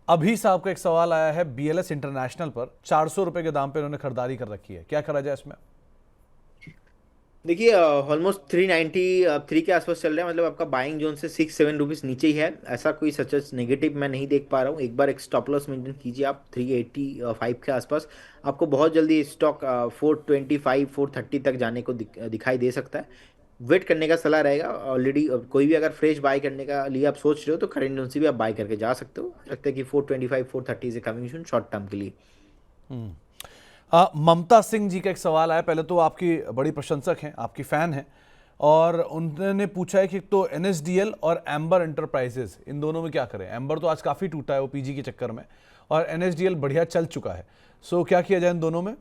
अभी साहब का एक सवाल आया है, बीएलएस इंटरनेशनल पर 400 रुपए के दाम पे इन्होंने खरीदारी कर रखी है, क्या करा जाए इसमें? देखिए ऑलमोस्ट 393 के आसपास चल रहा है। मतलब आपका बाइंग जोन से 6-7 रुपीज नीचे ही है। ऐसा कोई सच नेगेटिव मैं नहीं देख पा रहा हूँ। एक बार एक स्टॉप लॉस मेंटेन कीजिए आप 385 के आसपास। आपको बहुत जल्दी स्टॉक 425 430 तक जाने को दिखाई दे सकता है। वेट करने का सलाह रहेगा। ऑलरेडी कोई भी अगर फ्रेश बाय करने का लिए आप सोच रहे हो तो करेंट जोन से भी आप बाय करके जा सकते हो। लगता है कि 425 430 से कमिंग शॉर्ट टर्म के लिए। ममता सिंह जी का एक सवाल आया। पहले तो आपकी बड़ी प्रशंसक हैं, आपकी फैन हैं, और उन्होंने पूछा है कि तो एनएसडीएल और एम्बर इंटरप्राइजेज, इन दोनों में क्या करें? एम्बर तो आज काफ़ी टूटा है वो पीजी के चक्कर में, और एनएसडीएल बढ़िया चल चुका है। सो क्या किया जाए इन दोनों में?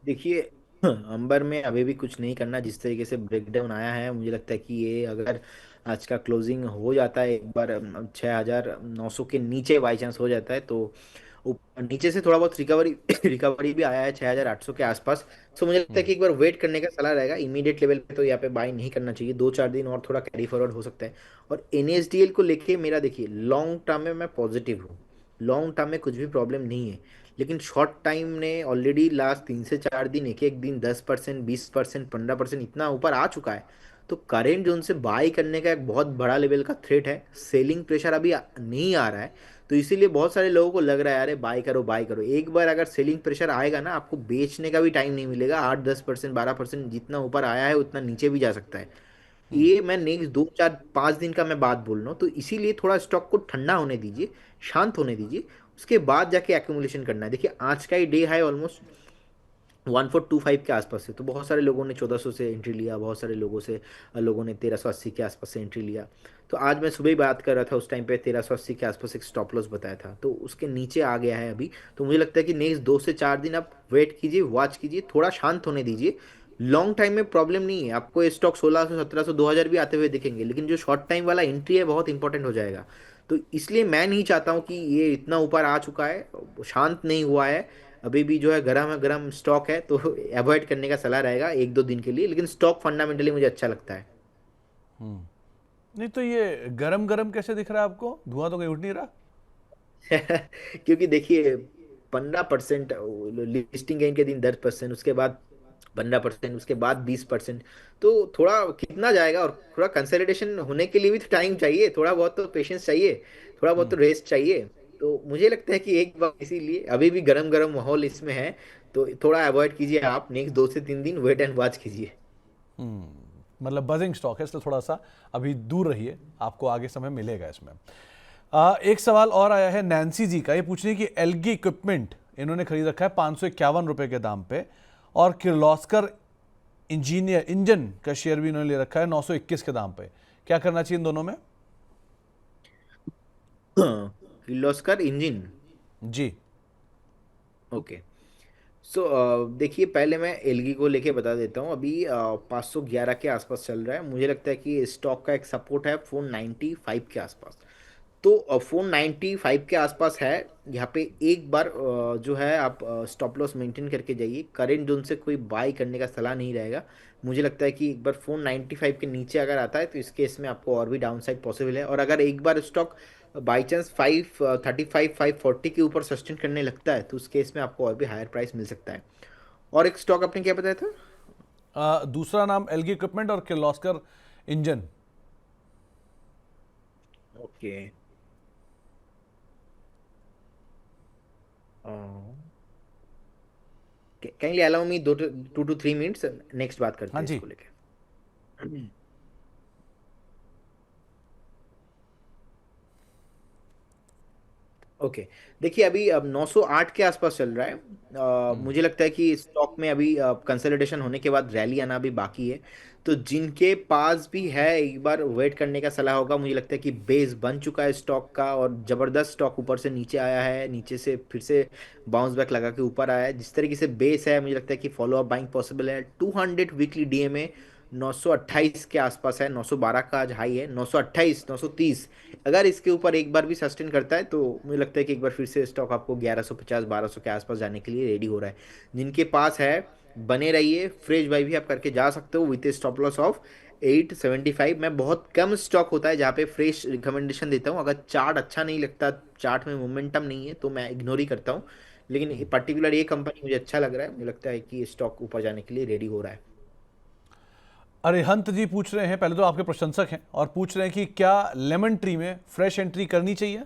देखिए अंबर में अभी भी कुछ नहीं करना। जिस तरीके से ब्रेकडाउन आया है मुझे लगता है कि ये अगर आज का क्लोजिंग हो जाता है एक बार 6,900 के नीचे बाई चांस हो जाता है तो ऊपर नीचे से थोड़ा बहुत रिकवरी रिकवरी भी आया है 6,800 के आसपास। सो मुझे लगता है कि एक बार वेट करने का सलाह रहेगा। इमीडिएट लेवल पे तो यहाँ पे बाई नहीं करना चाहिए। 2-4 दिन और थोड़ा कैरी फॉरवर्ड हो सकता है। और एनएसडीएल को लेके मेरा देखिए लॉन्ग टर्म में मैं पॉजिटिव हूँ। लॉन्ग टर्म में कुछ भी प्रॉब्लम नहीं है। लेकिन शॉर्ट टाइम ने ऑलरेडी लास्ट 3 से 4 दिन एक एक दिन 10% 20% 15% इतना ऊपर आ चुका है। तो करेंट जोन से बाई करने का एक बहुत बड़ा लेवल का थ्रेट है। सेलिंग प्रेशर अभी नहीं आ रहा है। तो इसीलिए बहुत सारे लोगों को लग रहा है अरे बाई करो बाई करो। एक बार अगर सेलिंग प्रेशर आएगा ना आपको बेचने का भी टाइम नहीं मिलेगा। 8-10% 12% जितना ऊपर आया है उतना नीचे भी जा सकता है। ये मैं नेक्स्ट 2-4-5 दिन का मैं बात बोल रहा हूँ। तो इसीलिए थोड़ा स्टॉक को ठंडा होने दीजिए। शांत होने दीजिए। उसके बाद जाके एक्यूमुलेशन करना है। देखिए आज का ही डे है ऑलमोस्ट 1425 के आसपास से। तो बहुत सारे लोगों ने 1400 से एंट्री लिया। बहुत सारे लोगों ने 1380 के आसपास से एंट्री लिया। तो आज मैं सुबह ही बात कर रहा था उस टाइम पे 1380 के आसपास एक स्टॉप लॉस बताया था। तो उसके नीचे आ गया है अभी। तो मुझे लगता है कि नेक्स्ट 2 से 4 दिन आप वेट कीजिए वॉच कीजिए थोड़ा शांत होने दीजिए। लॉन्ग टाइम में प्रॉब्लम नहीं है। आपको ये स्टॉक 1600 1700 2000 भी आते हुए दिखेंगे। लेकिन जो शॉर्ट टाइम वाला एंट्री है बहुत इंपॉर्टेंट हो जाएगा। तो इसलिए मैं नहीं चाहता हूँ कि ये इतना ऊपर आ चुका है शांत नहीं हुआ है। अभी भी जो है गरम स्टॉक है। तो अवॉइड करने का सलाह रहेगा 1-2 दिन के लिए। लेकिन स्टॉक फंडामेंटली मुझे अच्छा लगता है। नहीं तो ये गरम गरम कैसे दिख रहा है आपको? धुआं तो कहीं उठ नहीं रहा? क्योंकि देखिए 15% लिस्टिंग गेन के दिन 10%। उसके बाद 15%। उसके बाद 20%। तो थोड़ा कितना जाएगा। और थोड़ा कंसोलिडेशन होने के लिए भी तो टाइम चाहिए। थोड़ा बहुत तो पेशेंस चाहिए। थोड़ा बहुत तो रेस्ट चाहिए। तो मुझे लगता है कि एक बार इसीलिए अभी भी गरम गरम माहौल इसमें है। तो थोड़ा अवॉइड कीजिए आप नेक्स्ट 2 से 3 दिन वेट एंड वॉच कीजिए। मतलब बजिंग स्टॉक है, इसलिए थोड़ा सा अभी दूर रहिए, आपको आगे समय मिलेगा इसमें। एक सवाल और आया है नैन्सी जी का। ये पूछ रही है कि एलगी इक्विपमेंट इन्होंने खरीद रखा है 551 रुपए के दाम पे, और किर्लोस्कर इंजन का शेयर भी इन्होंने ले रखा है 921 के दाम पे। क्या करना चाहिए इन दोनों में? किर्लोस्कर इंजन। जी। ओके। सो देखिए पहले मैं एलगी को लेके बता देता हूँ। अभी 511 के आसपास चल रहा है। मुझे लगता है कि स्टॉक का एक सपोर्ट है 495 के आसपास। तो 495 के आसपास है। यहाँ पे एक बार जो है आप स्टॉप लॉस मेंटेन करके जाइए। करेंट जोन से कोई बाई करने का सलाह नहीं रहेगा। मुझे लगता है कि एक बार 495 के नीचे अगर आता है तो इस केस में आपको और भी डाउन साइड पॉसिबल है। और अगर एक बार स्टॉक बाई चांस 535 540 के ऊपर सस्टेन करने लगता है तो उस केस में आपको और भी हायर प्राइस मिल सकता है। और एक स्टॉक आपने क्या बताया था? दूसरा नाम एलगी इक्विपमेंट और Kirloskar engine. Okay. Kindly allow me 2 to 3 minutes. Next बात हाँ करते हैं जी। इसको लेके। ओके। देखिए अभी अब 908 के आसपास चल रहा है। मुझे लगता है कि स्टॉक में अभी कंसोलिडेशन होने के बाद रैली आना भी बाकी है। तो जिनके पास भी है एक बार वेट करने का सलाह होगा। मुझे लगता है कि बेस बन चुका है स्टॉक का और जबरदस्त स्टॉक ऊपर से नीचे आया है। नीचे से फिर से बाउंस बैक लगा के ऊपर आया है। जिस तरीके से बेस है मुझे लगता है कि फॉलो अप बाइंग पॉसिबल है। 200 वीकली डीएमए 928 के आसपास है। 912 का आज हाई है। 928 930 अगर इसके ऊपर एक बार भी सस्टेन करता है तो मुझे लगता है कि एक बार फिर से स्टॉक आपको 1150 1200 के आसपास जाने के लिए रेडी हो रहा है। जिनके पास है बने रहिए। फ्रेश बाई भी आप करके जा सकते हो विथ स्टॉप लॉस ऑफ 875 मैं बहुत कम स्टॉक होता है जहाँ पे फ्रेश रिकमेंडेशन देता हूँ। अगर चार्ट अच्छा नहीं लगता, चार्ट में मोमेंटम नहीं है, तो मैं इग्नोर ही करता हूँ। लेकिन पर्टिकुलर ये कंपनी मुझे अच्छा लग रहा है, मुझे लगता है कि ये स्टॉक ऊपर जाने के लिए रेडी हो रहा है। अरिहंत जी पूछ रहे हैं, पहले तो आपके प्रशंसक हैं, और पूछ रहे हैं कि क्या लेमन ट्री में फ्रेश एंट्री करनी चाहिए?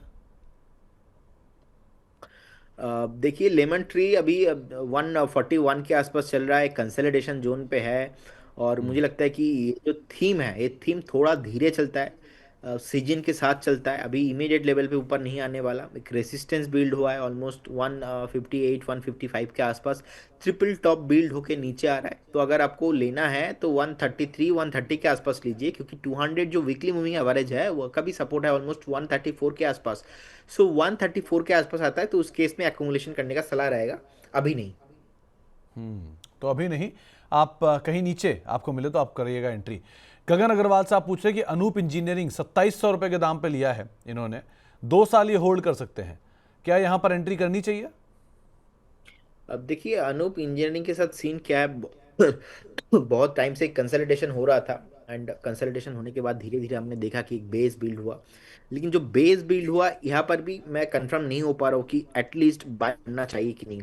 देखिए, लेमन ट्री अभी 141 के आसपास चल रहा है, कंसोलिडेशन जोन पे है। और मुझे लगता है कि ये जो थीम है, ये थीम थोड़ा धीरे चलता है, सीजन के साथ चलता है। अभी इमीडिएट लेवल पे ऊपर नहीं आने वाला। एक रेसिस्टेंस बिल्ड हुआ है ऑलमोस्ट 158 155 के आसपास, ट्रिपल टॉप बिल्ड होके नीचे आ रहा है। तो अगर आपको लेना है तो 133 130 के आसपास लीजिए, क्योंकि 200 जो वीकली मूविंग एवरेज है वो का भी सपोर्ट है ऑलमोस्ट 134 के आसपास। सो 134 के आसपास आता है तो उस केस में एक्यूमुलेशन करने का सलाह रहेगा, अभी नहीं। तो अभी नहीं, आप कहीं नीचे आपको मिले तो आप करिएगा एंट्री। गगन अग्रवाल साहब पूछ रहे हैं कि अनूप इंजीनियरिंग 2700 रुपए के दाम पे लिया है इन्होंने, 2 साल ये होल्ड कर सकते हैं, क्या यहां पर एंट्री करनी चाहिए? अब देखिए, अनूप इंजीनियरिंग के साथ सीन क्या है, बहुत टाइम से कंसोलिडेशन हो रहा था, एंड कंसोलिडेशन होने के बाद धीरे धीरे हमने देखा कि एक बेस बिल्ड हुआ। लेकिन जो बेस बिल्ड हुआ यहाँ पर भी मैं कंफर्म नहीं हो पा रहा हूँ कि एटलीस्ट बाय करना चाहिए कि नहीं।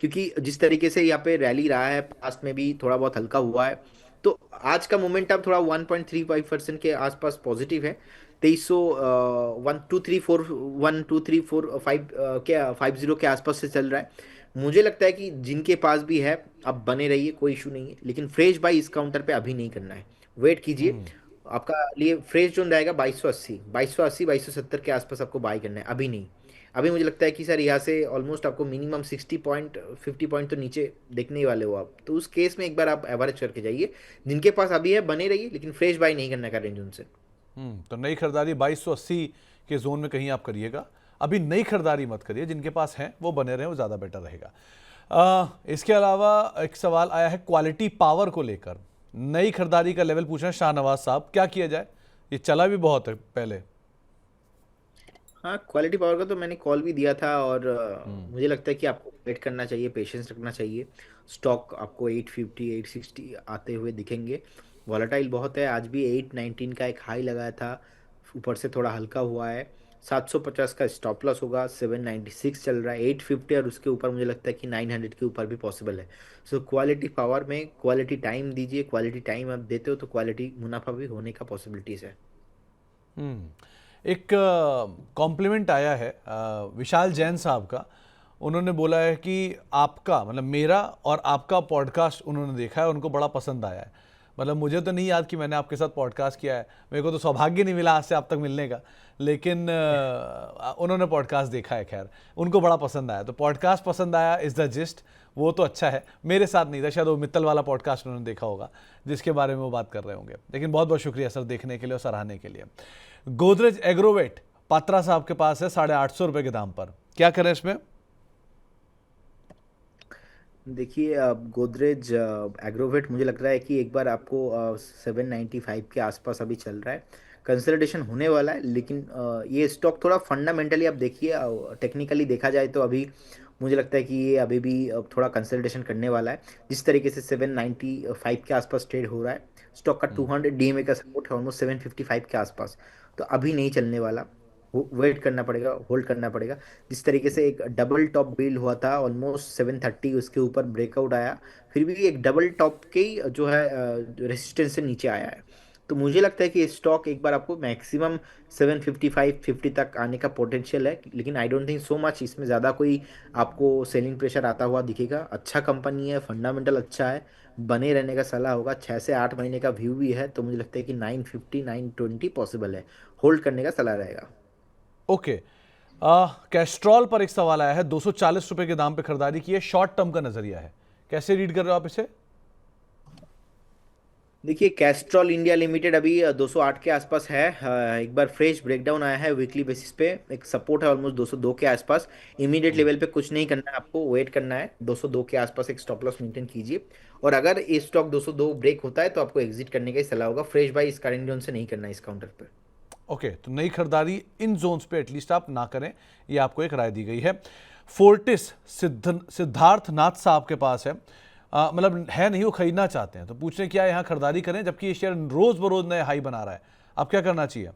क्योंकि जिस तरीके से यहाँ पे रैली रहा है, पास्ट में भी थोड़ा बहुत हल्का हुआ है, तो आज का मोमेंटम थोड़ा 1.35% के आसपास पॉजिटिव है। 2300 1 2 3 4 1 2 3 4 5 के 50 के आसपास से चल रहा है। मुझे लगता है कि जिनके पास भी है, अब बने रहिए, कोई इशू नहीं है, लेकिन फ्रेश बाई इस काउंटर पे अभी नहीं करना है। वेट कीजिए, आपका लिए फ्रेश जोन रहेगा 2280 2280 2270 के आसपास आपको बाई करना है, अभी नहीं। अभी मुझे लगता है कि सर यहाँ से ऑलमोस्ट आपको मिनिमम 60 पॉइंट 50 पॉइंट तो नीचे देखने ही वाले हो आप, तो उस केस में एक बार आप एवरेज करके जाइए। जिनके पास अभी है बने रहिए, लेकिन फ्रेश बाई नहीं करना का रेंज उनसे। तो नई खरीदारी 2280 के जोन में कहीं आप करिएगा, अभी नई खरीदारी मत करिए, जिनके पास हैं वो बने रहें, वो ज़्यादा बेटर रहेगा। इसके अलावा एक सवाल आया है क्वालिटी पावर को लेकर, नई खरीदारी का लेवल पूछ रहे हैं शाहनवाज साहब, क्या किया जाए? ये चला भी बहुत है पहले। हाँ, क्वालिटी पावर का तो मैंने कॉल भी दिया था, और मुझे लगता है कि आपको वेट करना चाहिए, पेशेंस रखना चाहिए। स्टॉक आपको 850 860 आते हुए दिखेंगे। वॉलेटाइल बहुत है, आज भी 819 का एक हाई लगाया था, ऊपर से थोड़ा हल्का हुआ है। 750 का स्टॉप लॉस होगा, 796 चल रहा है, 850 और उसके ऊपर मुझे लगता है कि 900 के ऊपर भी पॉसिबल है। सो क्वालिटी पावर में क्वालिटी टाइम दीजिए, क्वालिटी टाइम आप देते हो तो क्वालिटी मुनाफा भी होने का पॉसिबिलिटीज़ है। एक कॉम्प्लीमेंट आया है विशाल जैन साहब का, उन्होंने बोला है कि आपका मतलब मेरा और आपका पॉडकास्ट उन्होंने देखा है, उनको बड़ा पसंद आया है। मतलब मुझे तो नहीं याद कि मैंने आपके साथ पॉडकास्ट किया है, मेरे को तो सौभाग्य नहीं मिला आज से आप तक मिलने का, लेकिन उन्होंने पॉडकास्ट देखा है। खैर, उनको बड़ा पसंद आया, तो पॉडकास्ट पसंद आया इज़ द जिस्ट, वो तो अच्छा है। मेरे साथ नहीं था, शायद वो मित्तल वाला पॉडकास्ट उन्होंने देखा होगा जिसके बारे में वो बात कर रहे होंगे। लेकिन बहुत बहुत शुक्रिया सर देखने के लिए और सराहने के लिए। गोदरेज एग्रोवेट पात्रा साहब के पास है 850 रुपए के दाम पर, क्या करें इसमें? देखिए, गोदरेज एग्रोवेट मुझे लग रहा है कि एक बार आपको 795 के आसपास अभी चल रहा है, कंसोलिडेशन होने वाला है। लेकिन ये स्टॉक थोड़ा फंडामेंटली आप देखिए, टेक्निकली देखा जाए तो अभी मुझे लगता है कि ये अभी भी थोड़ा कंसोलिडेशन करने वाला है। जिस तरीके से 795 के आसपास ट्रेड हो रहा है, स्टॉक का 200 डीएमए का सपोर्ट है ऑलमोस्ट 755 के आसपास, तो अभी नहीं चलने वाला। वेट करना पड़ेगा, होल्ड करना पड़ेगा। जिस तरीके से एक डबल टॉप बिल्ड हुआ था ऑलमोस्ट 730, उसके ऊपर ब्रेकआउट आया, फिर भी एक डबल टॉप के ही जो है रेसिस्टेंस से नीचे आया है। तो मुझे लगता है कि स्टॉक एक बार आपको मैक्सिमम 755 50 तक आने का पोटेंशियल है, लेकिन I don't think so much इसमें ज़्यादा कोई आपको सेलिंग प्रेशर आता हुआ दिखेगा। अच्छा कंपनी है, फंडामेंटल अच्छा है, बने रहने का सलाह होगा। 6 से 8 महीने का व्यू भी है, तो मुझे लगता है कि 950 920 पॉसिबल है, होल्ड करने का सलाह रहेगा। ओके, कैस्ट्रॉल पर एक सवाल आया है, 240 रुपए के दाम पे खरीदारी की है, शॉर्ट टर्म का नजरिया है, कैसे रीड कर रहे हो आप इसे? देखिए, कैस्ट्रॉल इंडिया लिमिटेड अभी 208 के आसपास है। एक बार फ्रेश ब्रेकडाउन आया है वीकली बेसिस पे, एक सपोर्ट है ऑलमोस्ट 202 के आसपास। इमीडिएट लेवल पे कुछ नहीं करना है, आपको वेट करना है। 202 के आसपास एक स्टॉप लॉस मेंटेन कीजिए, और अगर ये स्टॉक 202 ब्रेक होता है तो आपको एग्जिट करने का ही सलाह होगा। फ्रेश बाई इस करंट जोन से नहीं करना है इस काउंटर पर। ओके, तो नई खरीदारी इन जोन्स पे एटलीस्ट आप ना करें, ये आपको एक राय दी गई है। फोर्टिस सिद्धार्थ नाथ साहब के पास है, मतलब है नहीं, वो खरीदना चाहते हैं, तो पूछ रहे हैं क्या यहाँ खरीदारी करें, जबकि ये शेयर रोज बरोज नए हाई बना रहा है। अब क्या करना चाहिए?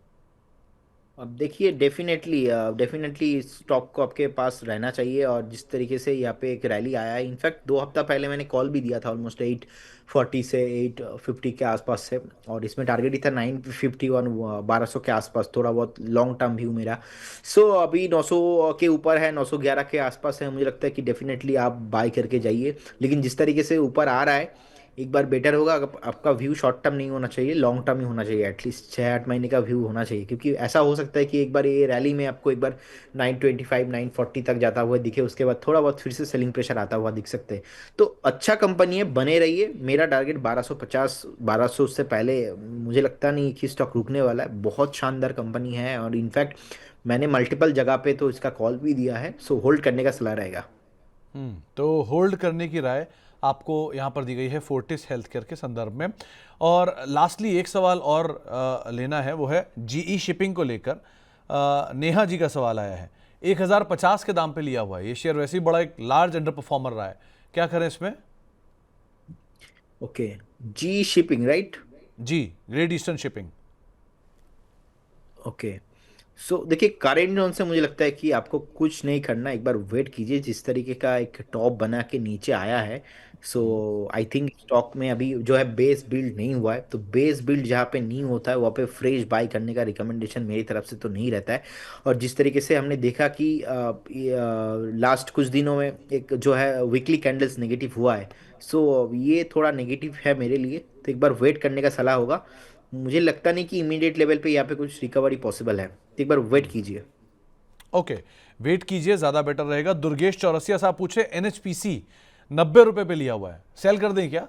अब देखिए, डेफिनेटली डेफिनेटली इस स्टॉक को आपके पास रहना चाहिए। और जिस तरीके से यहाँ पे एक रैली आया है, इनफैक्ट 2 हफ्ता पहले मैंने कॉल भी दिया था ऑलमोस्ट 840 से 850 के आसपास से। और इसमें टारगेट ही था 951, 1200 के आसपास, थोड़ा बहुत लॉन्ग टर्म व्यू मेरा। सो अभी 900 के ऊपर है, 911 के आसपास है। मुझे लगता है कि डेफिनेटली आप बाय करके जाइए। लेकिन जिस तरीके से ऊपर आ रहा है, एक बार बेटर होगा अगर आपका व्यू शॉर्ट टर्म नहीं होना चाहिए, लॉन्ग टर्म ही होना चाहिए। एटलीस्ट 6-8 महीने का व्यू होना चाहिए, क्योंकि ऐसा हो सकता है कि एक बार ये रैली में आपको एक बार 925 940 तक जाता हुआ दिखे, उसके बाद थोड़ा बहुत फिर से सेलिंग प्रेशर आता हुआ दिख सकते हैं। तो अच्छा कंपनी है, बने रहिए। मेरा टारगेट 1250, 1200 से पहले मुझे लगता नहीं कि स्टॉक रुकने वाला है। बहुत शानदार कंपनी है, और इनफैक्ट मैंने मल्टीपल जगह पे तो इसका कॉल भी दिया है। सो होल्ड करने का सलाह रहेगा। तो होल्ड करने की राय आपको यहाँ पर दी गई है फोर्टिस हेल्थ केयर के संदर्भ में। और लास्टली एक सवाल और लेना है, वो है जीई शिपिंग को लेकर। नेहा जी का सवाल आया है, 1050 के दाम पे लिया हुआ है ये शेयर, वैसे ही बड़ा एक लार्ज अंडर परफॉर्मर रहा है, क्या करें इसमें? ओके, जी शिपिंग राइट। जी, ग्रेट ईस्टर्न शिपिंग। ओके, सो देखिए, करेंट जोन से मुझे लगता है कि आपको कुछ नहीं करना, एक बार वेट कीजिए। जिस तरीके का एक टॉप बना के नीचे आया है, सो आई थिंक स्टॉक में अभी जो है बेस बिल्ड नहीं हुआ है। तो बेस बिल्ड जहाँ पे नहीं होता है वहाँ पे फ्रेश बाय करने का रिकमेंडेशन मेरी तरफ से तो नहीं रहता है। और जिस तरीके से हमने देखा कि लास्ट कुछ दिनों में एक जो है वीकली कैंडल्स नेगेटिव हुआ है, सो ये थोड़ा नेगेटिव है मेरे लिए। तो एक बार वेट करने का सलाह होगा। मुझे लगता नहीं कि इमीडिएट लेवल पे यहाँ पे कुछ रिकवरी पॉसिबल है, तो एक बार वेट कीजिए। ओके, वेट कीजिए, ज्यादा बेटर रहेगा। दुर्गेश चौरसिया साहब पूछ रहे एनएचपीसी 90 रुपए पे लिया हुआ है, सेल कर दें क्या?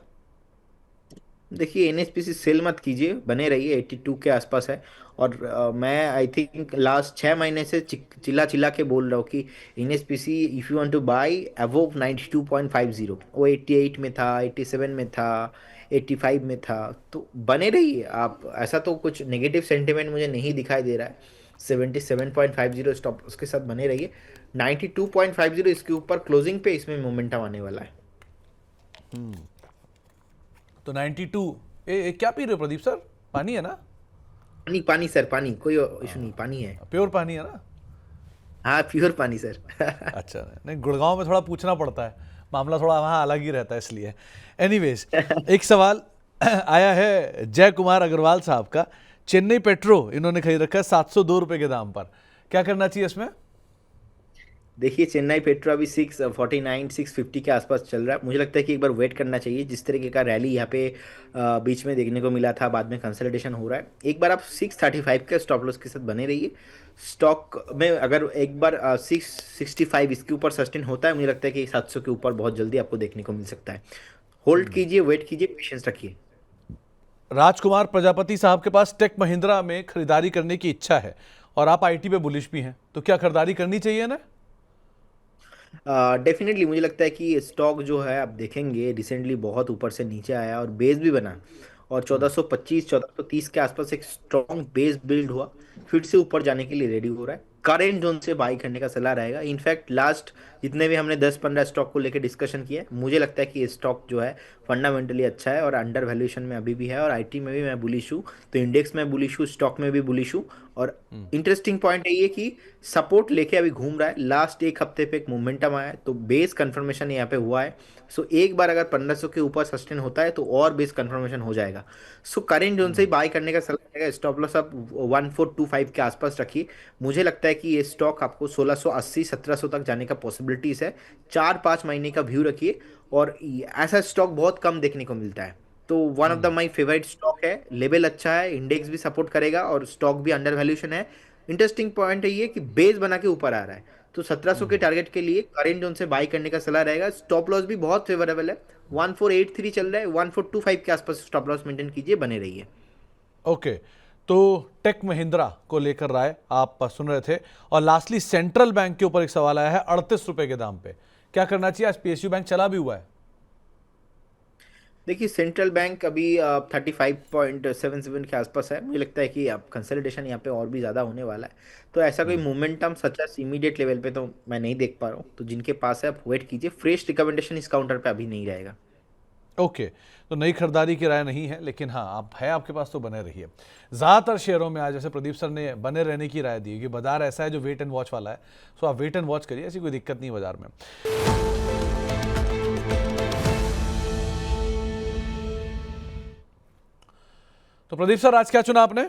देखिए, एनएचपीसी सेल मत कीजिए, बने रहिए, 82 के आसपास है। और मैं आई थिंक लास्ट 6 महीने से चिल्ला चिल्ला के बोल रहा हूँ कि NHPC if you want two by above 92.50, वो 88 में था, 87 में था, 85 में था। तो बने रहिए आप, ऐसा तो कुछ नेगेटिव सेंटिमेंट मुझे नहीं दिखाई दे रहा है। 77.50 स्टॉप, उसके साथ बने रहिए। 92.50 इसके ऊपर क्लोजिंग पे इसमें मोमेंटम आने वाला है। तो 92। क्या पी रहे हो प्रदीप सर? पानी है ना? पानी पानी सर, पानी, कोई इशू नहीं, पानी है। प्योर पानी है ना? हाँ, प्योर पानी सर। अच्छा, नहीं गुड़गांव में थोड़ा पूछना पड़ता है, मामला थोड़ा वहाँ अलग ही रहता है इसलिए। एनीवेज, एक सवाल आया है जय कुमार अग्रवाल साहब का। चेन्नई पेट्रो इन्होंने खरीद रखा है 702 रुपए के दाम पर, क्या करना चाहिए इसमें? देखिए, चेन्नई पेट्रो अभी 649 650 के आसपास चल रहा है। मुझे लगता है कि एक बार वेट करना चाहिए। जिस तरीके का रैली यहाँ पे बीच में देखने को मिला था, बाद में कंसोलिडेशन हो रहा है। एक बार आप 635 के स्टॉप लॉस के साथ बने रहिए। स्टॉक में अगर एक बार 665 इसके ऊपर सस्टेन होता है, मुझे लगता है कि 700 के ऊपर बहुत जल्दी आपको देखने को मिल सकता है। होल्ड कीजिए, वेट कीजिए, पेशेंस रखिए। राजकुमार प्रजापति साहब के पास टेक महिंद्रा में खरीदारी करने की इच्छा है, और आप आईटी पे बुलिश भी हैं, तो क्या खरीदारी करनी चाहिए ना? डेफिनेटली मुझे लगता है कि स्टॉक जो है आप देखेंगे रिसेंटली बहुत ऊपर से नीचे आया और बेस भी बना। और 1425 1430 के आसपास एक स्ट्रॉन्ग बेस बिल्ड हुआ, फिर से ऊपर जाने के लिए रेडी हो रहा है। करेंट जोन से बाई करने का सलाह रहेगा। इनफैक्ट लास्ट जितने भी हमने 10-15 स्टॉक को लेकर डिस्कशन किया है, मुझे लगता है कि ये स्टॉक जो है फंडामेंटली अच्छा है और अंडर वैल्यूएशन में अभी भी है। और आईटी में भी मैं बुलिश हूँ, तो इंडेक्स में बुलिश हूँ, स्टॉक में भी बुलिश हूँ। और इंटरेस्टिंग पॉइंट है ये कि सपोर्ट लेके अभी घूम रहा है। लास्ट एक हफ्ते पे एक मोमेंटम आया है, तो बेस कंफर्मेशन यहाँ पे हुआ है। सो एक बार अगर 1500 के ऊपर सस्टेन होता है तो और बेस कंफर्मेशन हो जाएगा। सो करेंट जोन से ही बाय करने का सलाह रहेगा। स्टॉप लॉस आप 1425 के आसपास रखिए। मुझे लगता है कि ये स्टॉक आपको 1680 1700 तक जाने का पॉसिबिलिटीज है। 4-5 महीने का व्यू रखिए। और ऐसा स्टॉक बहुत कम देखने को मिलता है। तो one of the my favourite stock है। लेवल अच्छा है, इंडेक्स भी सपोर्ट करेगा और स्टॉक भी अंडर वैल्यूएशन है। इंटरेस्टिंग पॉइंट है ये कि बेस बना के ऊपर आ रहा है। तो 1700 के टारगेट के लिए करेंट जोन से बाय करने का सलाह रहेगा। स्टॉप लॉस भी बहुत फेवरेबल है, 1483 चल रहा है, 1425 के आसपास स्टॉप लॉस मेंटेन कीजिए, बने रहिए। ओके, तो टेक महिंद्रा को लेकर राय आप सुन रहे थे। और लास्टली सेंट्रल बैंक के ऊपर एक सवाल आया है 38 रुपए के दाम पे, क्या करना चाहिए? आज पीएसयू बैंक चला भी हुआ है। देखिए, सेंट्रल बैंक अभी 35.77 के आसपास है। मुझे लगता है कि अब कंसोलिडेशन यहाँ पे और भी ज़्यादा होने वाला है। तो ऐसा कोई मोमेंटम सच इमीडिएट लेवल पे तो मैं नहीं देख पा रहा हूँ। तो जिनके पास है आप वेट कीजिए, फ्रेश रिकमेंडेशन इस काउंटर पे अभी नहीं रहेगा। ओके, तो नई खरीदारी की राय नहीं है, लेकिन हाँ आप है आपके पास तो बने रहिए। ज़्यादातर शेयरों में आज जैसे प्रदीप सर ने बने रहने की राय दी है कि बाजार ऐसा है जो वेट एंड वॉच वाला है, सो आप वेट एंड वॉच करिए, ऐसी कोई दिक्कत नहीं बाजार में। तो प्रदीप सर आज क्या चुना आपने?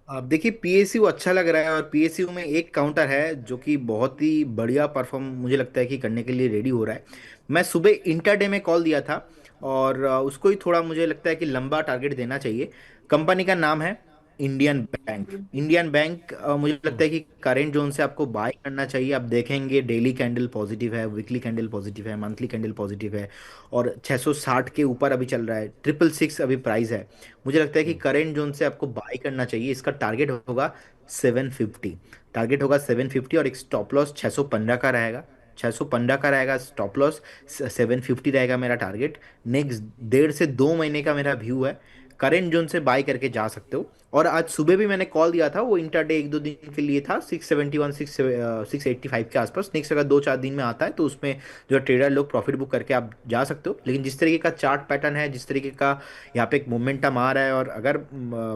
अब देखिए पीएसयू अच्छा लग रहा है, और पीएसयू में एक काउंटर है जो कि बहुत ही बढ़िया परफॉर्म मुझे लगता है कि करने के लिए रेडी हो रहा है। मैं सुबह इंटरडे में कॉल दिया था, और उसको ही थोड़ा मुझे लगता है कि लंबा टारगेट देना चाहिए। कंपनी का नाम है इंडियन बैंक। इंडियन बैंक मुझे लगता है कि करेंट जोन से आपको बाय करना चाहिए। आप देखेंगे डेली कैंडल पॉजिटिव है, वीकली कैंडल पॉजिटिव है, मंथली कैंडल पॉजिटिव है, और 660 के ऊपर अभी चल रहा है, 666 अभी प्राइस है। मुझे लगता है कि करेंट जोन से आपको बाय करना चाहिए। इसका टारगेट होगा 750। टारगेट होगा 750, और एक स्टॉप लॉस 615 का रहेगा। 615 का रहेगा स्टॉप लॉस, 750 रहेगा मेरा टारगेट। नेक्स्ट 1.5 से 2 महीने का मेरा व्यू है। करेंट जोन से बाय करके जा सकते हो। और आज सुबह भी मैंने कॉल दिया था, वो इंटरडे 1-2 दिन के लिए था, 671 685 के आसपास। नेक्स्ट अगर 2-4 दिन में आता है तो उसमें जो ट्रेडर लोग प्रॉफिट बुक करके आप जा सकते हो। लेकिन जिस तरीके का चार्ट पैटर्न है, जिस तरीके का यहाँ पे एक मोमेंटम आ रहा है, और अगर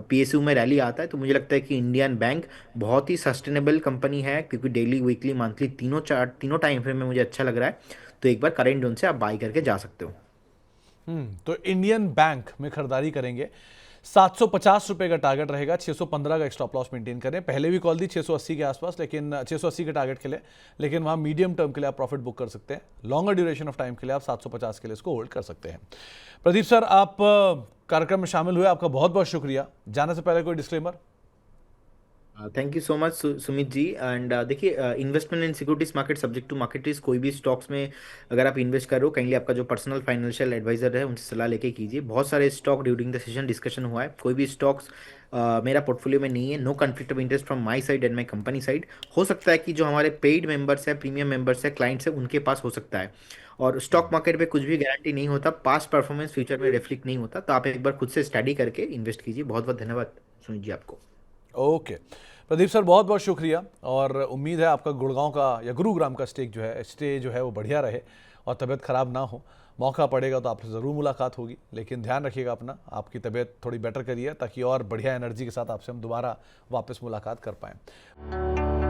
पीएसयू में रैली आता है, तो मुझे लगता है कि इंडियन बैंक बहुत ही सस्टेनेबल कंपनी है, क्योंकि डेली वीकली मंथली तीनों चार्ट, तीनों टाइम फ्रेम में मुझे अच्छा लग रहा है। तो एक बार करेंट जोन से आप बाई करके जा सकते हो। तो इंडियन बैंक में खरीदारी करेंगे। 750 रुपए का टारगेट रहेगा, 615 का स्टॉप लॉस मेंटेन करें। पहले भी कॉल दी 680 के आसपास, लेकिन 680 के टारगेट के लिए, लेकिन वहां मीडियम टर्म के लिए आप प्रॉफिट बुक कर सकते हैं। लॉन्गर ड्यूरेशन ऑफ टाइम के लिए आप 750 के लिए इसको होल्ड कर सकते हैं। प्रदीप सर, आप कार्यक्रम में शामिल हुए, आपका बहुत बहुत शुक्रिया। जाने से पहले कोई disclaimer? Thank you so much Sumit ji. And देखिए, investment in securities market subject to market risk. कोई भी स्टॉक्स में अगर आप इन्वेस्ट कर रहे हो, काइंडली आपका जो पर्सनल फाइनेंशियल एडवाइजर है उनसे सलाह लेके कीजिए। बहुत सारे stock during the session discussion हुआ है, कोई भी स्टॉक्स मेरा पोर्टफोलियो में नहीं है। No conflict of interest from my side and my company side. हो सकता है कि जो हमारे पेड मेंबर्स है, प्रीमियम मेंबर्स है, क्लाइंट्स है, उनके पास हो सकता है। और स्टॉक मार्केट में कुछ भी गारंटी नहीं होता, पास्ट परफॉर्मेंस फ्यूचर में रिफ्लेक्ट नहीं होता। तो आप एक बार खुद से स्टडी करके इन्वेस्ट कीजिए। बहुत बहुत धन्यवाद सुमित जी आपको। ओके प्रदीप सर, बहुत बहुत शुक्रिया, और उम्मीद है आपका गुड़गांव का या गुरुग्राम का स्टे जो है वो बढ़िया रहे और तबीयत खराब ना हो। मौका पड़ेगा तो आपसे ज़रूर मुलाकात होगी, लेकिन ध्यान रखिएगा अपना, आपकी तबीयत थोड़ी बेटर करिए ताकि और बढ़िया एनर्जी के साथ आपसे हम दोबारा वापस मुलाकात कर पाएँ।